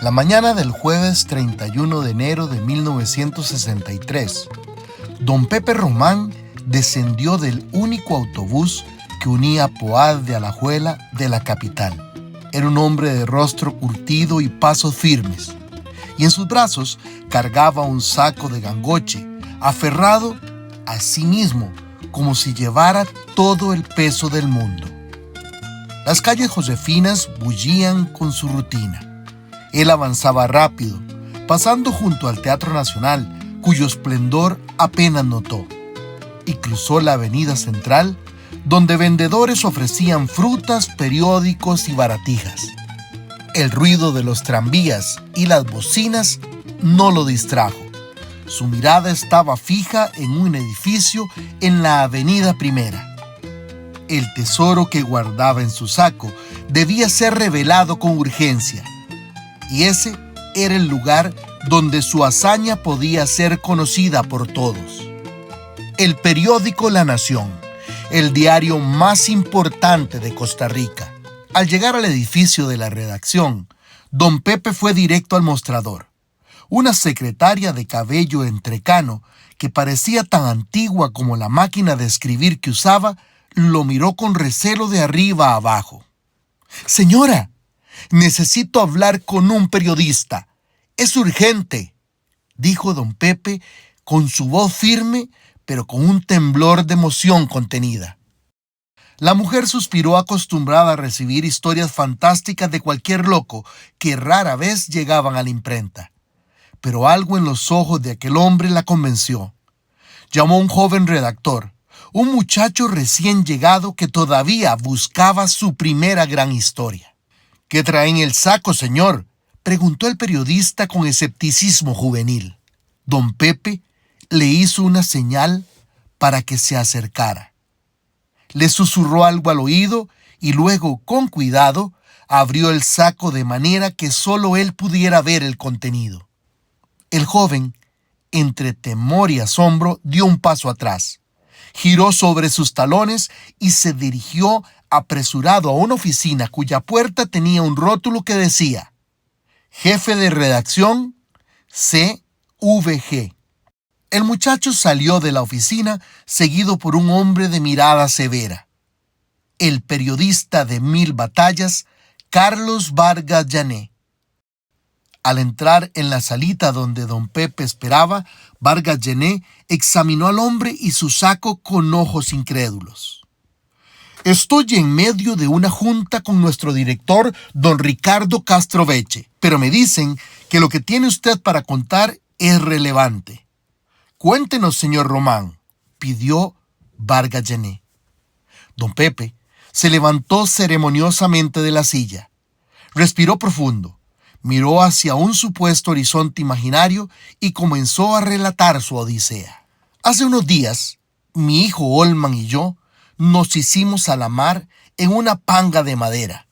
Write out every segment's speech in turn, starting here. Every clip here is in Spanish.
La mañana del jueves 31 de enero de 1963, don Pepe Román descendió del único autobús que unía Poás de Alajuela de la capital. Era un hombre de rostro curtido y pasos firmes, y en sus brazos cargaba un saco de gangoche, aferrado a sí mismo como si llevara todo el peso del mundo. Las calles josefinas bullían con su rutina. Él avanzaba rápido, pasando junto al Teatro Nacional, cuyo esplendor apenas notó, y cruzó la avenida central, donde vendedores ofrecían frutas, periódicos y baratijas. El ruido de los tranvías y las bocinas no lo distrajo. Su mirada estaba fija en un edificio en la Avenida Primera. El tesoro que guardaba en su saco debía ser revelado con urgencia, y ese era el lugar donde su hazaña podía ser conocida por todos. El periódico La Nación, el diario más importante de Costa Rica. Al llegar al edificio de la redacción, don Pepe fue directo al mostrador. Una secretaria de cabello entrecano, que parecía tan antigua como la máquina de escribir que usaba, lo miró con recelo de arriba a abajo. «Señora, necesito hablar con un periodista. Es urgente», dijo don Pepe con su voz firme, pero con un temblor de emoción contenida. La mujer suspiró, acostumbrada a recibir historias fantásticas de cualquier loco que rara vez llegaban a la imprenta. Pero algo en los ojos de aquel hombre la convenció. Llamó a un joven redactor, un muchacho recién llegado que todavía buscaba su primera gran historia. «¿Qué trae en el saco, señor?», preguntó el periodista con escepticismo juvenil. Don Pepe le hizo una señal para que se acercara. Le susurró algo al oído y luego, con cuidado, abrió el saco de manera que solo él pudiera ver el contenido. El joven, entre temor y asombro, dio un paso atrás, giró sobre sus talones y se dirigió apresurado a una oficina cuya puerta tenía un rótulo que decía: «Jefe de redacción, CVG». El muchacho salió de la oficina seguido por un hombre de mirada severa. El periodista de 1000 batallas, Carlos Vargas Llané. Al entrar en la salita donde don Pepe esperaba, Vargas Llané examinó al hombre y su saco con ojos incrédulos. «Estoy en medio de una junta con nuestro director, don Ricardo Castro Veche, pero me dicen que lo que tiene usted para contar es relevante». «Cuéntenos, señor Román», pidió Vargas Llané. Don Pepe se levantó ceremoniosamente de la silla, respiró profundo, miró hacia un supuesto horizonte imaginario y comenzó a relatar su odisea. «Hace unos días, mi hijo Olman y yo nos hicimos a la mar en una panga de madera.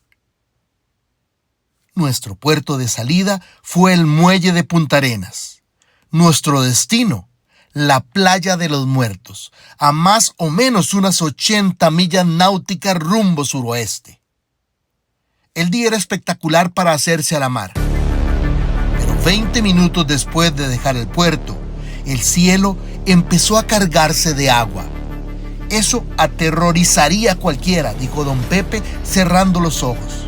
Nuestro puerto de salida fue el muelle de Punta Arenas. Nuestro destino, la playa de los Muertos, a más o menos unas 80 millas náuticas rumbo suroeste. El día era espectacular para hacerse a la mar. Pero 20 minutos después de dejar el puerto, el cielo empezó a cargarse de agua. Eso aterrorizaría a cualquiera», dijo don Pepe cerrando los ojos.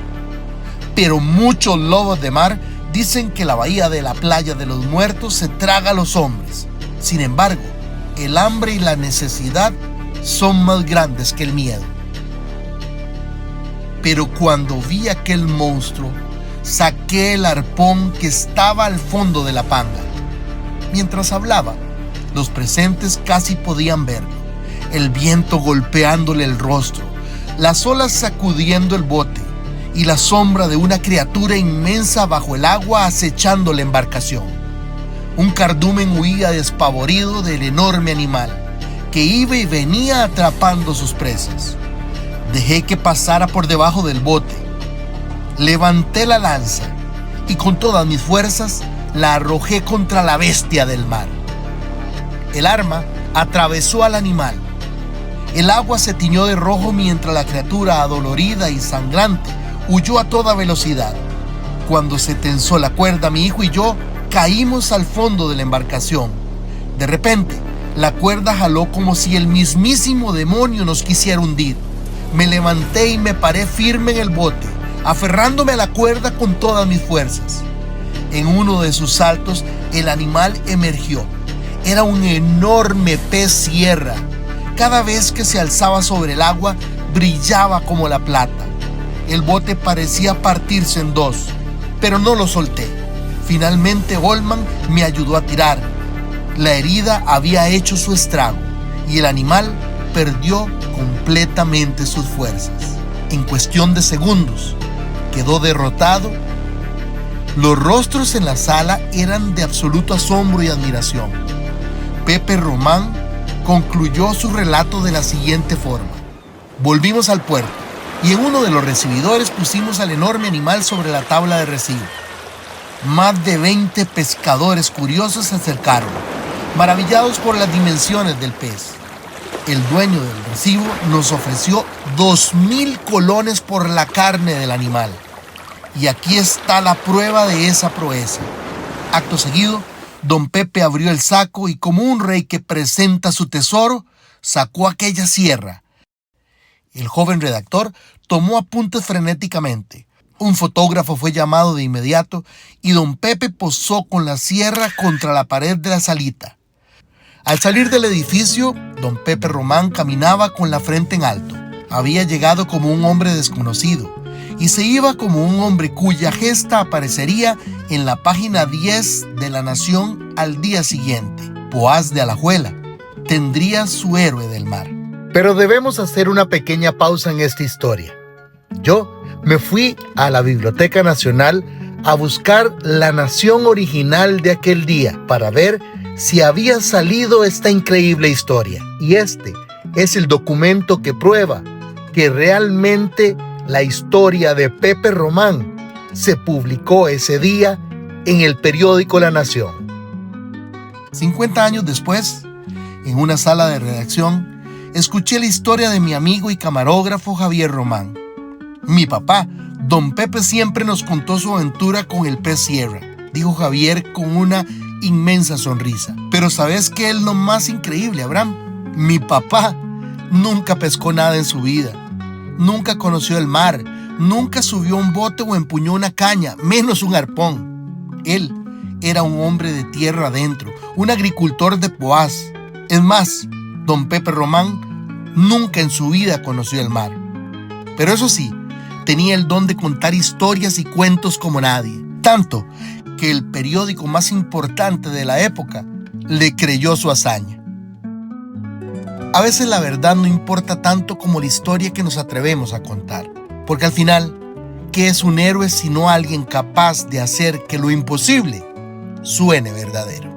«Pero muchos lobos de mar dicen que la bahía de la playa de los Muertos se traga a los hombres. Sin embargo, el hambre y la necesidad son más grandes que el miedo. Pero cuando vi aquel monstruo, saqué el arpón que estaba al fondo de la panga». Mientras hablaba, los presentes casi podían verlo. El viento golpeándole el rostro, las olas sacudiendo el bote y la sombra de una criatura inmensa bajo el agua acechando la embarcación. Un cardumen huía despavorido del enorme animal, que iba y venía atrapando sus presas. Dejé que pasara por debajo del bote. Levanté la lanza y con todas mis fuerzas la arrojé contra la bestia del mar. El arma atravesó al animal. El agua se tiñó de rojo mientras la criatura, adolorida y sangrante, huyó a toda velocidad. Cuando se tensó la cuerda, mi hijo y yo caímos al fondo de la embarcación. De repente, la cuerda jaló como si el mismísimo demonio nos quisiera hundir. Me levanté y me paré firme en el bote, aferrándome a la cuerda con todas mis fuerzas. En uno de sus saltos, el animal emergió. Era un enorme pez sierra. Cada vez que se alzaba sobre el agua, brillaba como la plata. El bote parecía partirse en dos, pero no lo solté. Finalmente Olman me ayudó a tirar. La herida había hecho su estrago y el animal perdió completamente sus fuerzas. En cuestión de segundos, quedó derrotado. Los rostros en la sala eran de absoluto asombro y admiración. Pepe Román concluyó su relato de la siguiente forma. Volvimos al puerto y en uno de los recibidores pusimos al enorme animal sobre la tabla de recibo. Más de 20 pescadores curiosos se acercaron, maravillados por las dimensiones del pez. El dueño del recibo nos ofreció 2,000 colones por la carne del animal. Y aquí está la prueba de esa proeza. Acto seguido, don Pepe abrió el saco y, como un rey que presenta su tesoro, sacó aquella sierra. El joven redactor tomó apuntes frenéticamente. Un fotógrafo fue llamado de inmediato y don Pepe posó con la sierra contra la pared de la salita. Al salir del edificio, don Pepe Román caminaba con la frente en alto. Había llegado como un hombre desconocido y se iba como un hombre cuya gesta aparecería en la página 10 de La Nación al día siguiente. Poás de Alajuela tendría su héroe del mar. Pero debemos hacer una pequeña pausa en esta historia. Yo me fui a la Biblioteca Nacional a buscar La Nación original de aquel día para ver si había salido esta increíble historia. Y este es el documento que prueba que realmente la historia de Pepe Román se publicó ese día en el periódico La Nación. 50 años después, en una sala de redacción, escuché la historia de mi amigo y camarógrafo Javier Román. Mi papá, don Pepe, siempre nos contó su aventura con el pez sierra, dijo Javier con una inmensa sonrisa. Pero ¿sabes qué es lo más increíble, Abraham? Mi papá nunca pescó nada en su vida. Nunca conoció el mar, nunca subió a un bote o empuñó una caña, menos un arpón. Él era un hombre de tierra adentro, un agricultor de Poás. Es más, don Pepe Román nunca en su vida conoció el mar. Pero eso sí, tenía el don de contar historias y cuentos como nadie. Tanto que el periódico más importante de la época le creyó su hazaña. A veces la verdad no importa tanto como la historia que nos atrevemos a contar. Porque al final, ¿qué es un héroe sino alguien capaz de hacer que lo imposible suene verdadero?